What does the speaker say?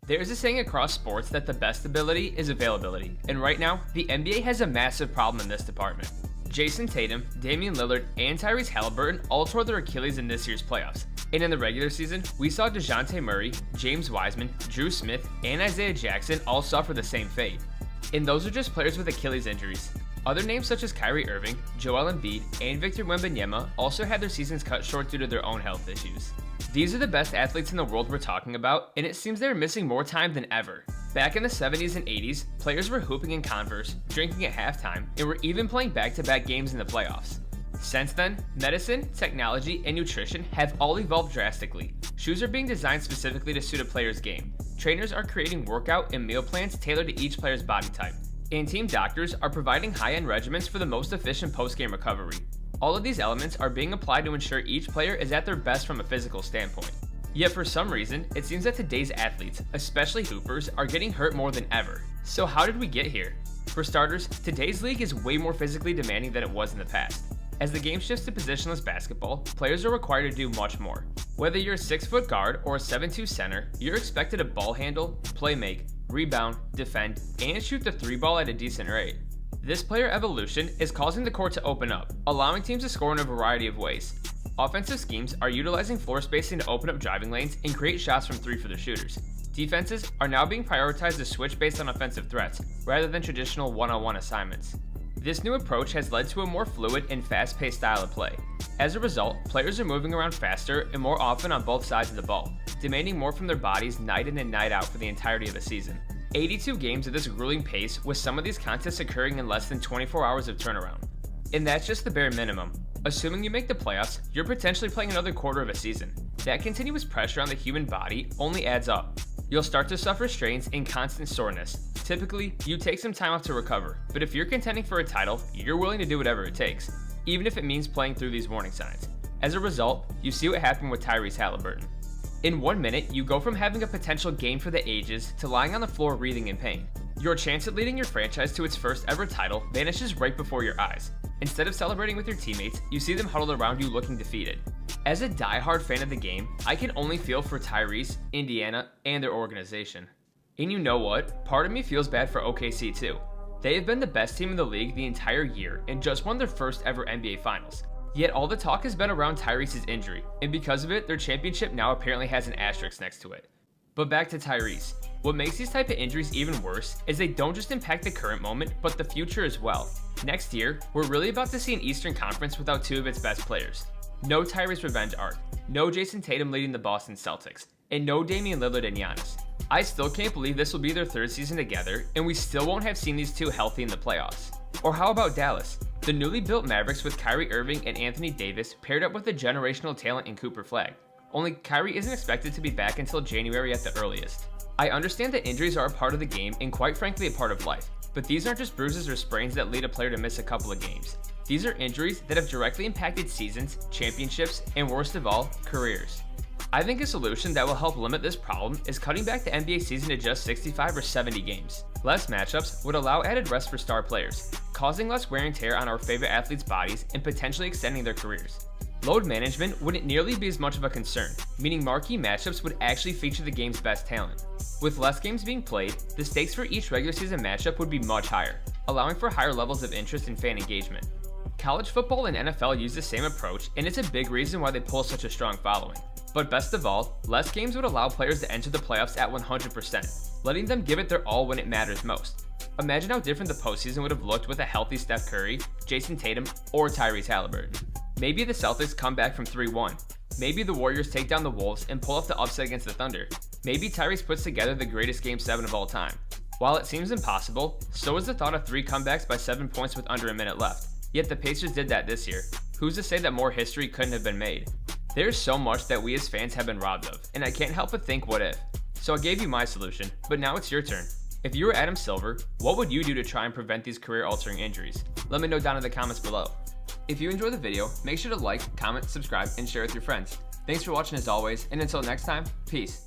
There's a saying across sports that the best ability is availability, and right now, the NBA has a massive problem in this department. Jason Tatum, Damian Lillard, and Tyrese Halliburton all tore their Achilles in this year's playoffs. And in the regular season, we saw DeJounte Murray, James Wiseman, Drew Smith, and Isaiah Jackson all suffer the same fate. And those are just players with Achilles injuries. Other names such as Kyrie Irving, Joel Embiid, and Victor Wembanyama also had their seasons cut short due to their own health issues. These are the best athletes in the world we're talking about, and it seems they're missing more time than ever. Back in the 70s and 80s, players were hooping in Converse, drinking at halftime, and were even playing back-to-back games in the playoffs. Since then, medicine, technology, and nutrition have all evolved drastically. Shoes are being designed specifically to suit a player's game. Trainers are creating workout and meal plans tailored to each player's body type. And team doctors are providing high-end regimens for the most efficient post-game recovery. All of these elements are being applied to ensure each player is at their best from a physical standpoint. Yet for some reason, it seems that today's athletes, especially hoopers, are getting hurt more than ever. So how did we get here? For starters, today's league is way more physically demanding than it was in the past. As the game shifts to positionless basketball, players are required to do much more. Whether you're a 6-foot guard or a 7'2" center, you're expected to ball handle, play make, rebound, defend, and shoot the 3-ball at a decent rate. This player evolution is causing the court to open up, allowing teams to score in a variety of ways. Offensive schemes are utilizing floor spacing to open up driving lanes and create shots from 3 for the shooters. Defenses are now being prioritized to switch based on offensive threats, rather than traditional one-on-one assignments. This new approach has led to a more fluid and fast-paced style of play. As a result, players are moving around faster and more often on both sides of the ball, demanding more from their bodies night in and night out for the entirety of the season. 82 games at this grueling pace, with some of these contests occurring in less than 24 hours of turnaround. And that's just the bare minimum. Assuming you make the playoffs, you're potentially playing another quarter of a season. That continuous pressure on the human body only adds up. You'll start to suffer strains and constant soreness. Typically, you take some time off to recover, but if you're contending for a title, you're willing to do whatever it takes, even if it means playing through these warning signs. As a result, you see what happened with Tyrese Halliburton. In 1 minute, you go from having a potential game for the ages to lying on the floor writhing in pain. Your chance at leading your franchise to its first ever title vanishes right before your eyes. Instead of celebrating with your teammates, you see them huddled around you looking defeated. As a die-hard fan of the game, I can only feel for Tyrese, Indiana, and their organization. And you know what? Part of me feels bad for OKC too. They have been the best team in the league the entire year and just won their first ever NBA Finals. Yet all the talk has been around Tyrese's injury, and because of it, their championship now apparently has an asterisk next to it. But back to Tyrese. What makes these type of injuries even worse is they don't just impact the current moment, but the future as well. Next year, we're really about to see an Eastern Conference without 2 of its best players. No Tyrese revenge arc, no Jason Tatum leading the Boston Celtics, and no Damian Lillard and Giannis. I still can't believe this will be their 3rd season together, and we still won't have seen these two healthy in the playoffs. Or how about Dallas? The newly built Mavericks with Kyrie Irving and Anthony Davis paired up with a generational talent in Cooper Flag. Only Kyrie isn't expected to be back until January at the earliest. I understand that injuries are a part of the game and quite frankly a part of life, but these aren't just bruises or sprains that lead a player to miss a couple of games. These are injuries that have directly impacted seasons, championships, and worst of all, careers. I think a solution that will help limit this problem is cutting back the NBA season to just 65 or 70 games. Less matchups would allow added rest for star players, causing less wear and tear on our favorite athletes' bodies and potentially extending their careers. Load management wouldn't nearly be as much of a concern, meaning marquee matchups would actually feature the game's best talent. With less games being played, the stakes for each regular season matchup would be much higher, allowing for higher levels of interest and fan engagement. College football and NFL use the same approach, and it's a big reason why they pull such a strong following. But best of all, less games would allow players to enter the playoffs at 100%, letting them give it their all when it matters most. Imagine how different the postseason would have looked with a healthy Steph Curry, Jason Tatum, or Tyrese Halliburton. Maybe the Celtics come back from 3-1. Maybe the Warriors take down the Wolves and pull off the upset against the Thunder. Maybe Tyrese puts together the greatest Game 7 of all time. While it seems impossible, so is the thought of 3 comebacks by 7 points with under a minute left. Yet the Pacers did that this year. Who's to say that more history couldn't have been made? There's so much that we as fans have been robbed of, and I can't help but think what if. So I gave you my solution, but now it's your turn. If you were Adam Silver, what would you do to try and prevent these career-altering injuries? Let me know down in the comments below. If you enjoyed the video, make sure to like, comment, subscribe, and share with your friends. Thanks for watching as always, and until next time, peace.